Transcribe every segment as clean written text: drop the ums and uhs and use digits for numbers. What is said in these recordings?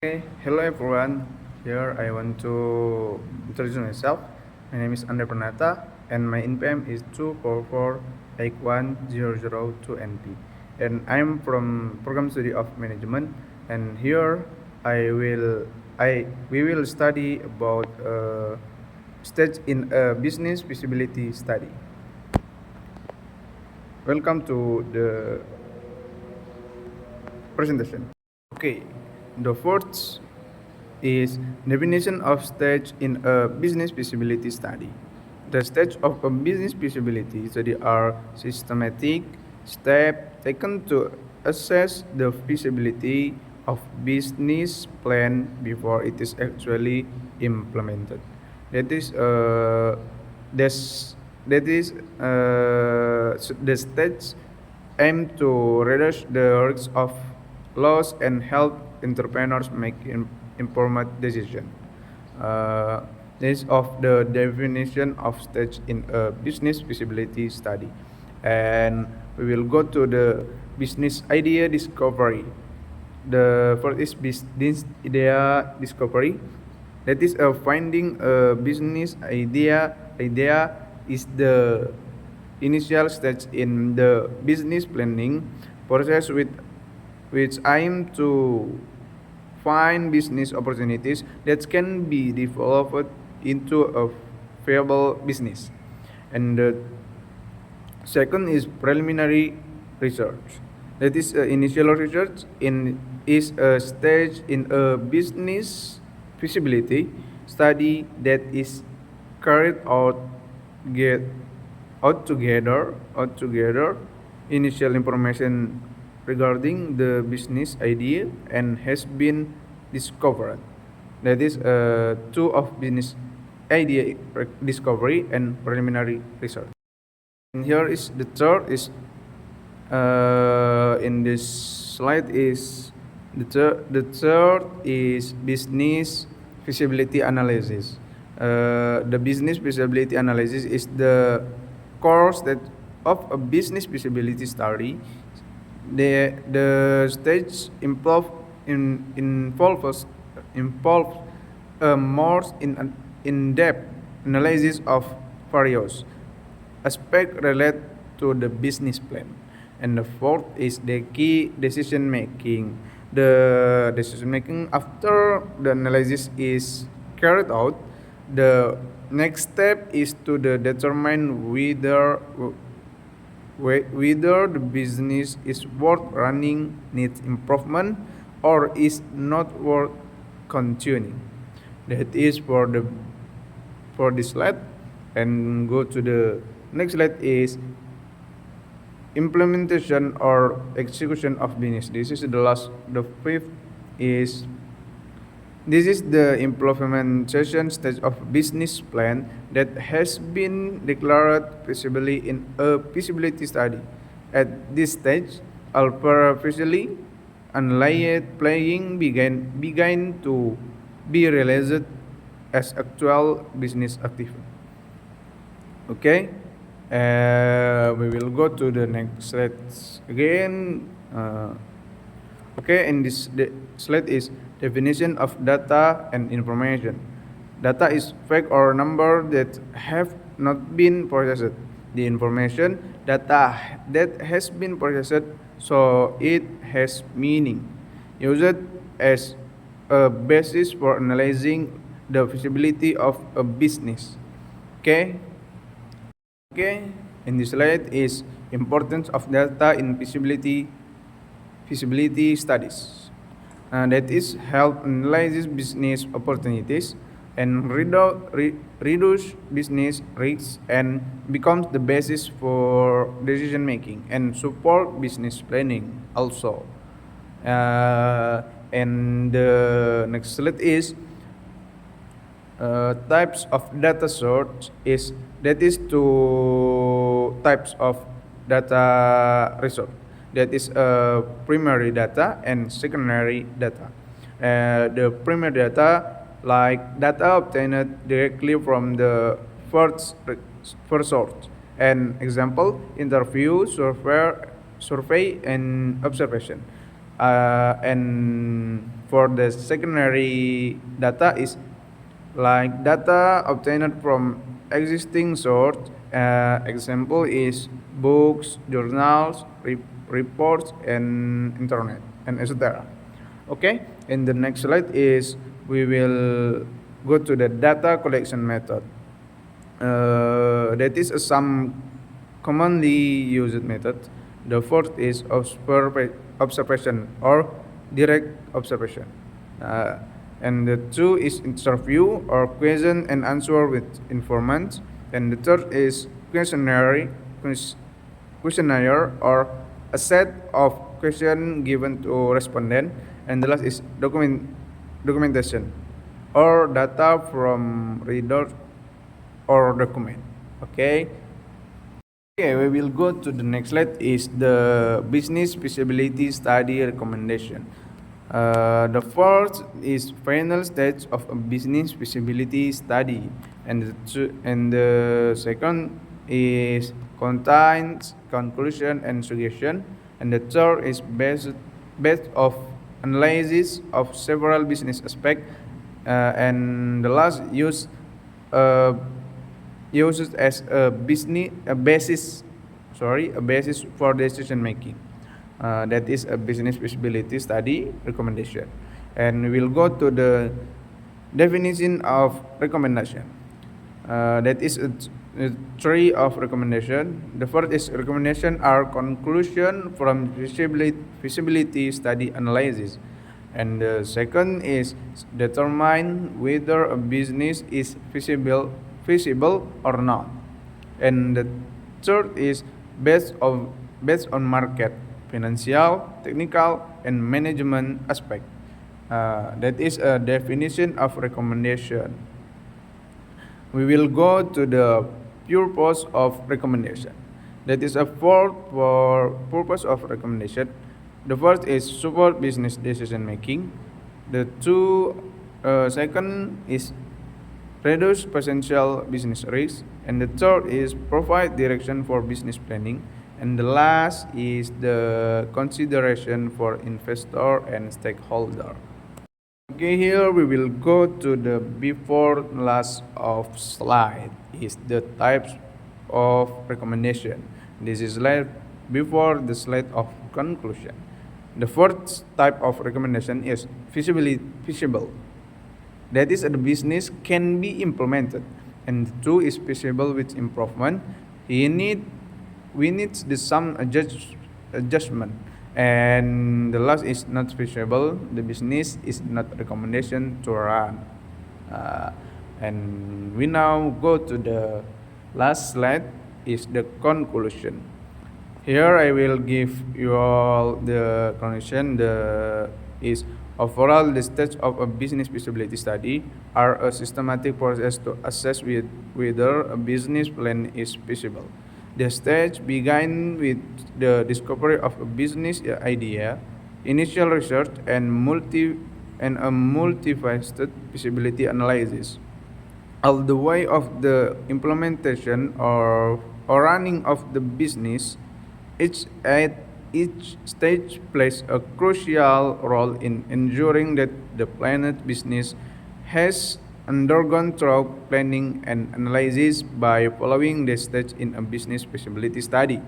Hello everyone. Here I want to introduce myself. My name is Andre Pranata and my NPM is 244810002NP. And I'm from Program Study of Management, and here I will I we will study about stage in a business feasibility study. Welcome to the presentation. Okay, the first is definition of stage in a business feasibility study. The stage of a business feasibility study are systematic steps taken to assess the feasibility of business plan before it is actually implemented. That is that's, that is the stage aim to reduce the risks of loss and help entrepreneurs make informed decision. Uh, this of the definition of stage in a business feasibility study, and we will go to the business idea discovery. The first is business idea discovery. That is finding a business idea. Idea is the initial stage in the business planning process with which aim to find business opportunities that can be developed into a viable business. And the second is preliminary research. That is initial research is a stage in a business feasibility study that is carried out get out together initial information regarding the business idea and has been discovered. That is two of business idea discovery and preliminary research. And here is the third is in this slide is the third is business feasibility analysis. The business feasibility analysis is the course that of a business feasibility study. The stage involves a more in-depth analysis of various aspects related to the business plan. And the fourth is the key decision making. The decision making after the analysis is carried out, the next step is to determine whether the business is worth running, needs improvement, or is not worth continuing. That is for this slide. And go to the next slide is implementation or execution of business. This is the fifth is this is the implementation stage of business plan that has been declared feasibly in a feasibility study. At this stage, superficially unlaid playing began to be realized as actual business activity. Okay, we will go to the next slide again. Okay, and the slide is definition of data and information. Data is fact or number that have not been processed. The information data that has been processed, so it has meaning. Used as a basis for analyzing the feasibility of a business. Okay. Okay, in this slide is importance of data in feasibility studies. That is help analyze business opportunities and reduce business risks and becomes the basis for decision making and support business planning also. And the next slide is types of data source is that is two types of data resource. That is primary data and secondary data. The primary data like data obtained directly from the first source. An example: interview, survey, and observation. And for the secondary data is like data obtained from existing source. Example is books, journals, reports, and internet, and etc. Okay, in the next slide is we will go to the data collection method. That is some commonly used method. The fourth is observation or direct observation. Uh, and the two is interview or question and answer with informants. And the third is questionnaire or a set of questions given to respondent. And the last is documentation or data from reader or document. Okay. Okay, we will go to the next slide is the business feasibility study recommendation. The fourth is final stage of a business feasibility study, and the second is contains conclusion and suggestion, and the third is based of analysis of several business aspects, and the last uh, uses as a basis for decision making. That is a business feasibility study recommendation. And we will go to the definition of recommendation. That is a tree of recommendation. The first is recommendation are conclusion from feasibility study analysis. And the second is determine whether a business is feasible or not. And the third is based on market, financial, technical, and management aspect. That is a definition of recommendation. We will go to the purpose of recommendation. That is a fourth purpose of recommendation. The first is support business decision making. The second is reduce potential business risks, and the third is provide direction for business planning, and the last is the consideration for investor and stakeholder. Okay, here we will go to the before last of slide is the types of recommendation. This is slide before the slide of conclusion. The first type of recommendation is feasible. That is, the business can be implemented, and two is feasible with improvement. We need some adjustment, and the last is not feasible. The business is not recommendation to run. And we now go to the last slide is the conclusion. Here I will give you all the conclusion. Is overall, the stage of a business feasibility study are a systematic process to assess whether a business plan is feasible. The stage begins with the discovery of a business idea, initial research, and a multifaceted feasibility analysis. All the way of the implementation or running of the business, each stage plays a crucial role in ensuring that the planned business has undergone thorough planning and analysis by following the stage in a business feasibility study.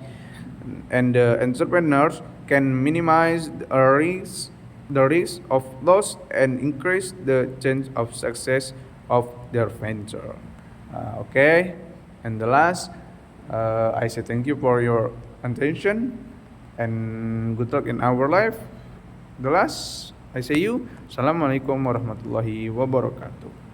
And the entrepreneurs can minimize the risk of loss and increase the chance of success of their venture. Okay, and the last, I say thank you for your attention and good luck in our life. The last, I say you, Assalamualaikum warahmatullahi wabarakatuh.